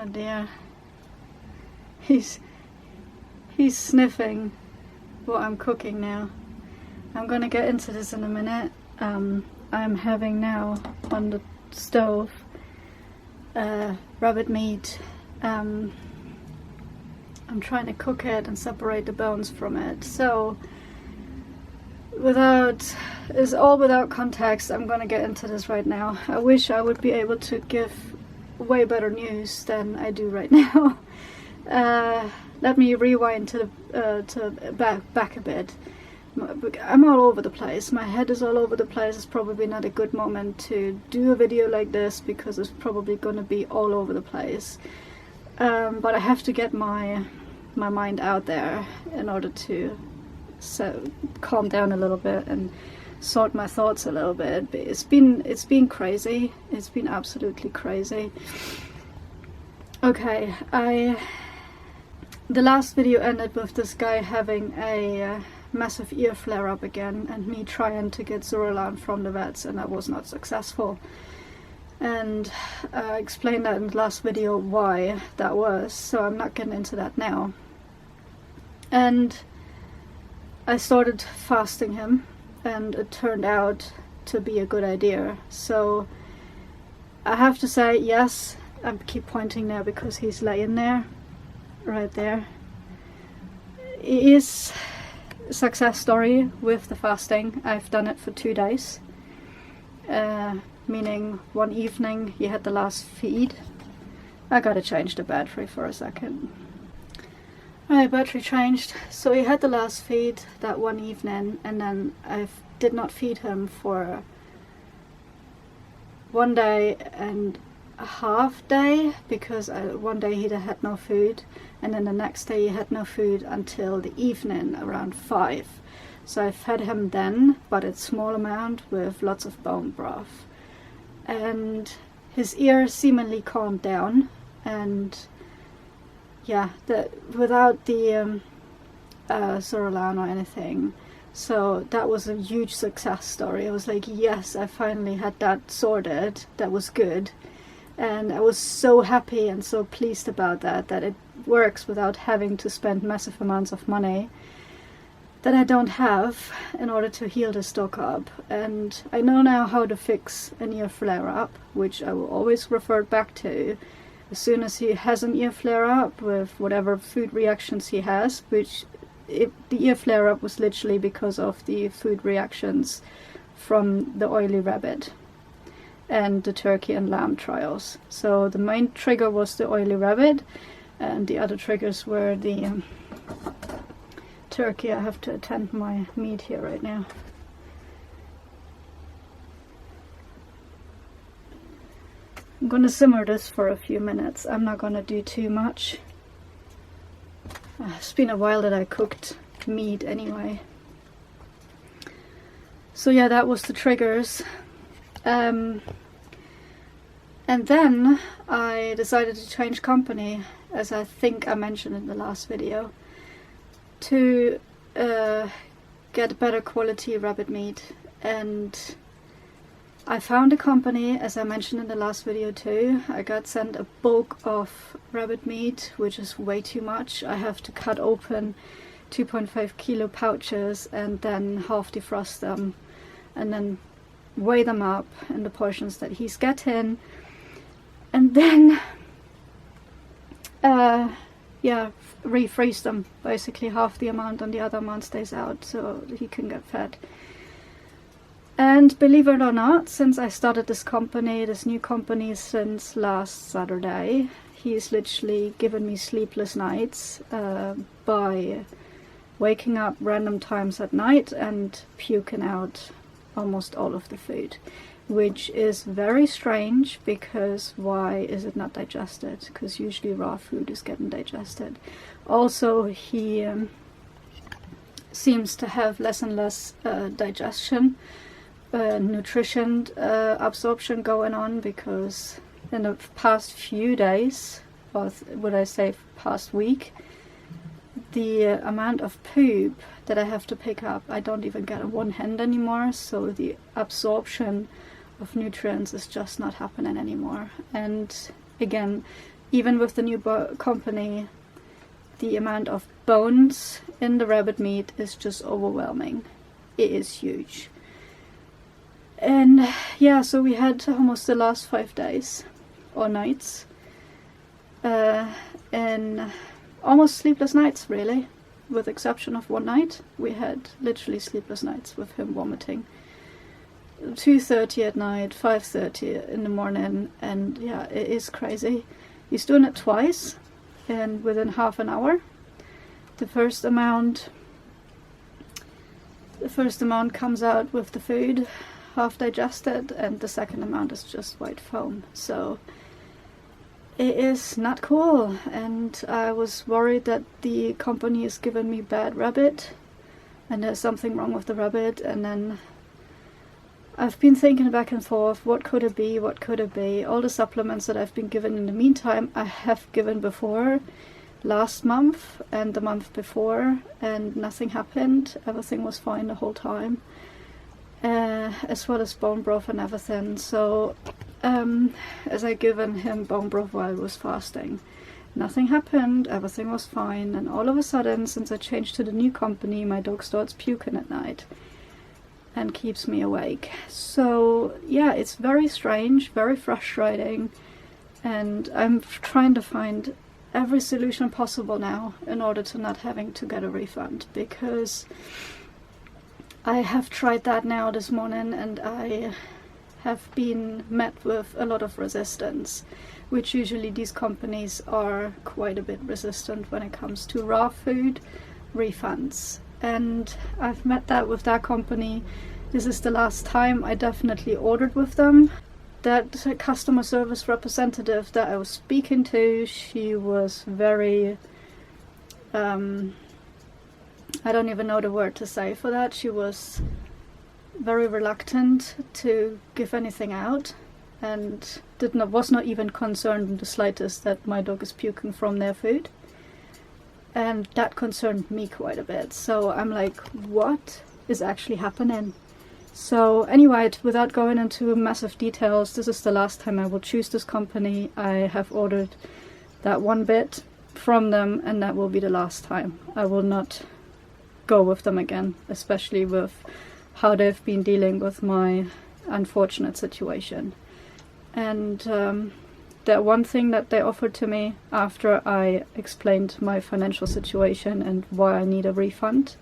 Oh dear. He's sniffing what I'm cooking now. I'm gonna get into this in a minute. I'm having now on the stove rabbit meat. I'm trying to cook it and separate the bones from it. So it's all without context. I'm gonna get into this right now. I wish I would be able to give way better news than I do right now. Let me rewind to back a bit. I'm all over the place. My head is all over the place. It's probably not a good moment to do a video like this because it's probably going to be all over the place. But I have to get my mind out there in order to calm down a little bit and sort my thoughts a little bit. It's been crazy. It's been absolutely crazy. Okay, the last video ended with this guy having a massive ear flare-up again and me trying to get Zuralan from the vets, and that was not successful. And I explained that in the last video why that was, so I'm not getting into that now. And I started fasting him, and it turned out to be a good idea. So I have to say, yes, I keep pointing now because he's laying there, right there. It is a success story with the fasting. I've done it for 2 days, meaning one evening he had the last feed. I gotta change the battery for a second. Alright, battery changed. So he had the last feed that one evening, and then I did not feed him for 1 day and a half day, because one day he had no food, and then the next day he had no food until the evening around 5. So I fed him then, but a small amount with lots of bone broth. And his ear seemingly calmed down, and yeah, without the Zuralan or anything. So that was a huge success story. I was like, yes, I finally had that sorted. That was good. And I was so happy and so pleased about that it works without having to spend massive amounts of money that I don't have in order to heal this dog up. And I know now how to fix an ear flare-up, which I will always refer back to. As soon as he has an ear flare-up with whatever food reactions he has, which the ear flare-up was literally because of the food reactions from the oily rabbit and the turkey and lamb trials. So the main trigger was the oily rabbit, and the other triggers were the turkey. I have to attend my meat here right now. I'm gonna simmer this for a few minutes. I'm not gonna do too much. It's been a while that I cooked meat anyway. So yeah, that was the triggers. And then I decided to change company, as I think I mentioned in the last video, to get better quality rabbit meat. And I found a company, as I mentioned in the last video too. I got sent a bulk of rabbit meat, which is way too much. I have to cut open 2.5 kilo pouches and then half defrost them and then weigh them up in the portions that he's getting, and then refreeze them, basically half the amount and the other amount stays out so he can get fed. And believe it or not, since I started this new company since last Saturday, he's literally given me sleepless nights by waking up random times at night and puking out almost all of the food, which is very strange, because why is it not digested? Because usually raw food is getting digested. Also, he seems to have less and less digestion, nutrition absorption going on, because in the past few days, or would I say past week, the amount of poop that I have to pick up, I don't even get in one hand anymore, so the absorption of nutrients is just not happening anymore. And again, even with the new company, the amount of bones in the rabbit meat is just overwhelming. It is huge. And yeah, so we had almost the last 5 days or nights, and almost sleepless nights, really, with exception of one night. We had literally sleepless nights with him vomiting 2:30 at night, 5:30 in the morning, and yeah, it is crazy. He's doing it twice, and within half an hour. The first amount comes out with the food half digested, and the second amount is just white foam. So it is not cool, and I was worried that the company is giving me bad rabbit and there's something wrong with the rabbit. And then I've been thinking back and forth, what could it be, what could it be? All the supplements that I've been given in the meantime, I have given before, last month and the month before, and nothing happened. Everything was fine the whole time, as well as bone broth and everything. So as I given him bone broth while I was fasting, nothing happened, everything was fine. And all of a sudden, since I changed to the new company, my dog starts puking at night and keeps me awake. So yeah, it's very strange, very frustrating, and I'm trying to find every solution possible now in order to not having to get a refund, because I have tried that now this morning and I have been met with a lot of resistance, which usually these companies are quite a bit resistant when it comes to raw food refunds. And I've met that with that company. This is the last time I definitely ordered with them. That customer service representative that I was speaking to, she was very, I don't even know the word to say for that. She was very reluctant to give anything out, and was not even concerned in the slightest that my dog is puking from their food. And that concerned me quite a bit. So I'm like, what is actually happening? So anyway, without going into massive details, this is the last time I will choose this company. I have ordered that one bit from them, and that will be the last time. I will not go with them again, especially with how they've been dealing with my unfortunate situation. And that one thing that they offered to me after I explained my financial situation and why I need a refund,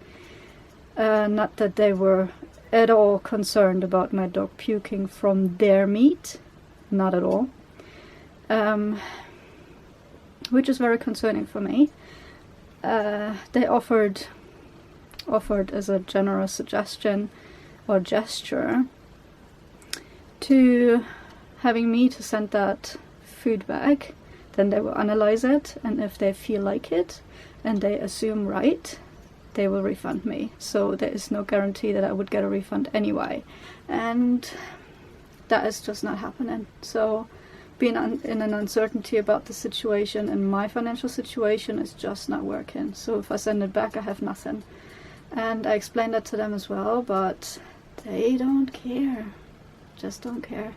not that they were at all concerned about my dog puking from their meat, not at all, which is very concerning for me. They offered as a generous suggestion or gesture to having me to send that food back. Then they will analyze it, and if they feel like it and they assume right, they will refund me. So there is no guarantee that I would get a refund anyway, and that is just not happening. So being in an uncertainty about the situation and my financial situation is just not working. So if I send it back, I have nothing. And I explained that to them as well, but they don't care, just don't care.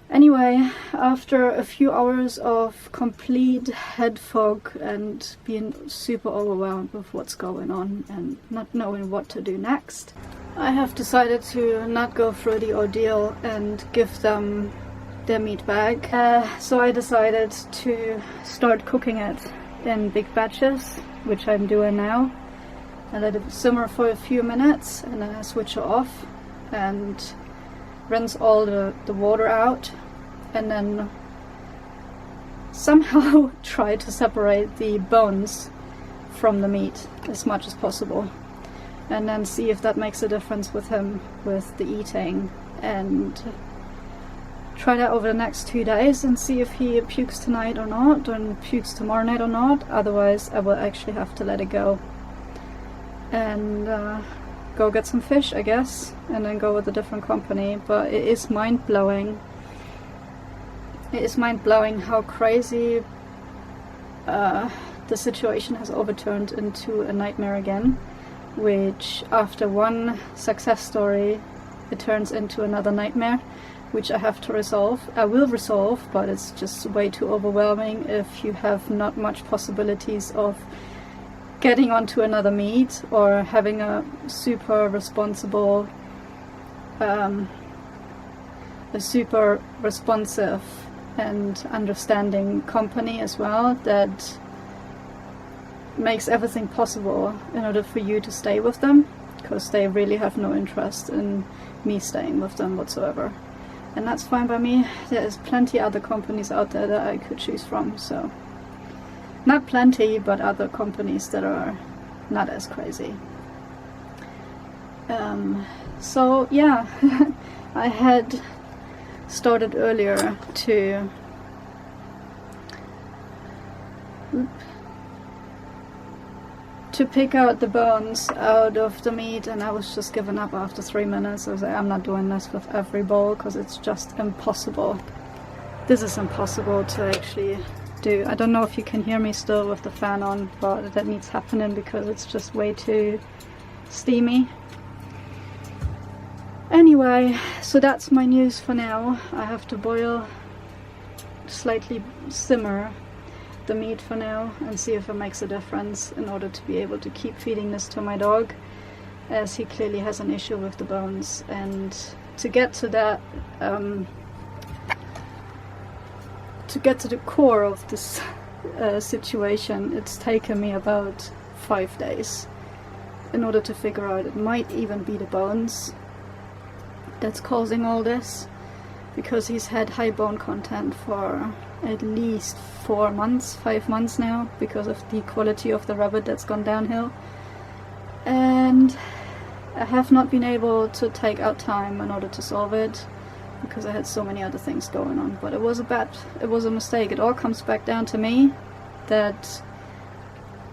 Anyway, after a few hours of complete head fog and being super overwhelmed with what's going on and not knowing what to do next, I have decided to not go through the ordeal and give them their meat back. So I decided to start cooking it in big batches, which I'm doing now. I let it simmer for a few minutes, and then I switch it off and rinse all the water out, and then somehow try to separate the bones from the meat as much as possible, and then see if that makes a difference with him with the eating, and try that over the next 2 days and see if he pukes tonight or not, and pukes tomorrow night or not. Otherwise I will actually have to let it go and go get some fish, I guess, and then go with a different company. But it is mind-blowing. It is mind-blowing how crazy the situation has overturned into a nightmare again, which after one success story it turns into another nightmare. which I have to resolve. I will resolve, but it's just way too overwhelming if you have not much possibilities of getting onto another meet or having a super responsible, a super responsive and understanding company as well, that makes everything possible in order for you to stay with them, because they really have no interest in me staying with them whatsoever. And that's fine by me. There's plenty other companies out there that I could choose from, so not plenty, but other companies that are not as crazy. So yeah, I had started earlier to pick out the bones out of the meat, and I was just giving up after 3 minutes. I was like, I'm not doing this with every bowl, because it's just impossible. This is impossible to actually do. I don't know if you can hear me still with the fan on, but that needs happening because it's just way too steamy. Anyway, so that's my news for now. I have to slightly simmer the meat for now and see if it makes a difference in order to be able to keep feeding this to my dog, as he clearly has an issue with the bones. And to get to that, to get to the core of this situation, it's taken me about 5 days in order to figure out it might even be the bones that's causing all this, because he's had high bone content for at least 4 months, 5 months now, because of the quality of the rabbit that's gone downhill. And I have not been able to take out time in order to solve it, because I had so many other things going on. But it was a mistake. It all comes back down to me, that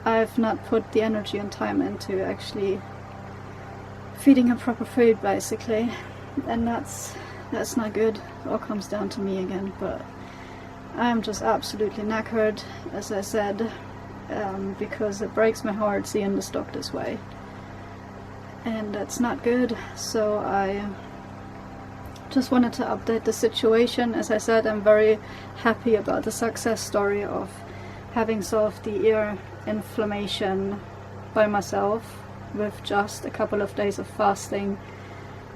I've not put the energy and time into actually feeding him proper food, basically. And that's not good. It all comes down to me again. But I'm just absolutely knackered, as I said, because it breaks my heart seeing this dog this way, and that's not good. So I just wanted to update the situation. As I said, I'm very happy about the success story of having solved the ear inflammation by myself with just a couple of days of fasting,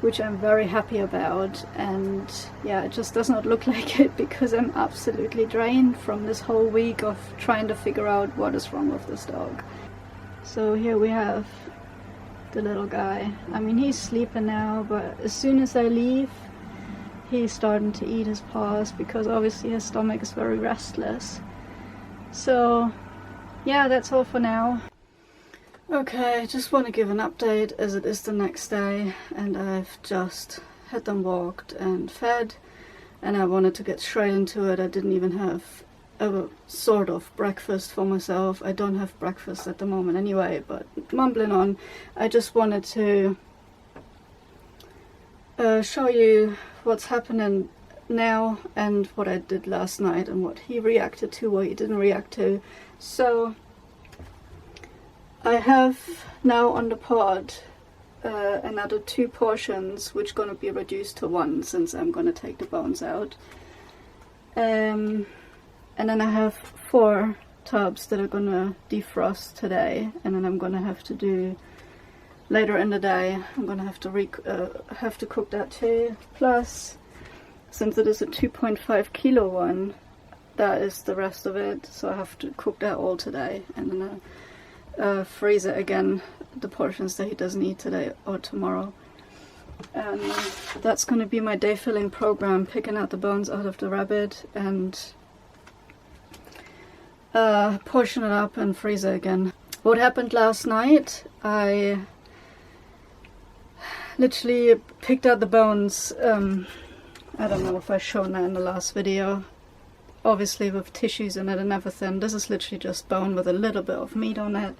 which I'm very happy about. And yeah, it just does not look like it, because I'm absolutely drained from this whole week of trying to figure out what is wrong with this dog. So here we have the little guy. I mean, he's sleeping now, but as soon as I leave, he's starting to eat his paws, because obviously his stomach is very restless. So yeah, that's all for now. Okay, I just want to give an update, as it is the next day and I've just had them walked and fed, and I wanted to get straight into it. I didn't even have a sort of breakfast for myself. I don't have breakfast at the moment anyway, but mumbling on. I just wanted to show you what's happening now and what I did last night and what he reacted to, what he didn't react to. So I have now on the pod another 2 portions, which going to be reduced to 1 since I'm going to take the bones out. And then I have 4 tubs that are going to defrost today, and then I'm going to have to do later in the day. I'm going to have to cook that too. Plus, since it is a 2.5 kilo one, that is the rest of it, so I have to cook that all today, and then freeze it again, the portions that he doesn't eat today or tomorrow. And that's going to be my day filling program, picking out the bones out of the rabbit and portion it up and freeze it again. What happened last night, I literally picked out the bones. I don't know if I've shown that in the last video, obviously with tissues in it and everything. This is literally just bone with a little bit of meat on it.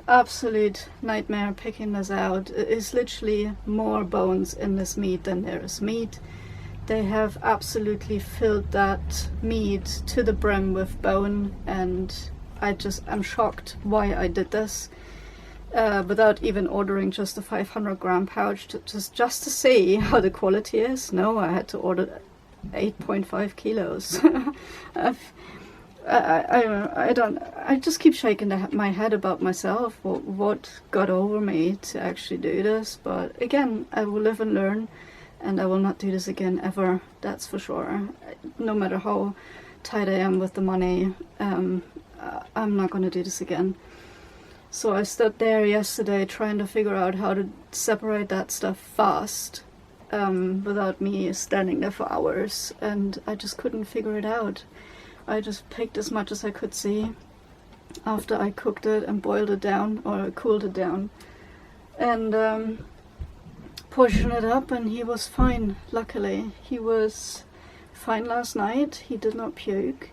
Absolute nightmare picking this out. It is literally more bones in this meat than there is meat. They have absolutely filled that meat to the brim with bone, and I'm shocked why I did this. without even ordering just a 500 gram pouch just to see how the quality is. No, I had to order 8.5 kilos. I just keep shaking my head about myself, what got over me to actually do this. But again, I will live and learn, and I will not do this again ever, that's for sure. No matter how tight I am with the money, I'm not going to do this again. So I stood there yesterday trying to figure out how to separate that stuff fast, without me standing there for hours, and I just couldn't figure it out. I just picked as much as I could see after I cooked it and boiled it down, or cooled it down, and portioned it up, and he was fine, luckily. He was fine last night. He did not puke,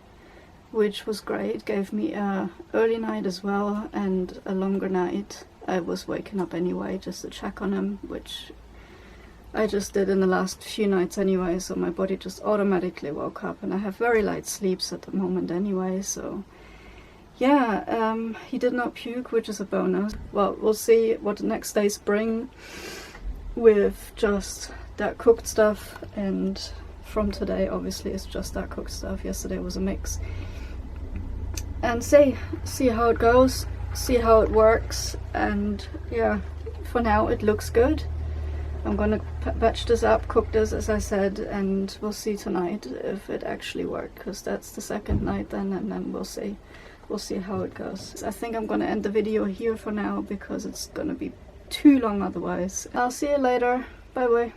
which was great. Gave me a early night as well, and a longer night. I was waking up anyway just to check on him, which I just did in the last few nights anyway, so my body just automatically woke up, and I have very light sleeps at the moment anyway, so yeah, he did not puke, which is a bonus. Well, we'll see what the next days bring with just that cooked stuff, and from today obviously it's just that cooked stuff. Yesterday was a mix, and see how it goes, see how it works, and yeah, for now it looks good. I'm gonna batch this up, cook this as I said, and we'll see tonight if it actually worked, because that's the second night then, and then we'll see how it goes. I think I'm gonna end the video here for now, because it's gonna be too long otherwise. I'll see you later. Bye bye.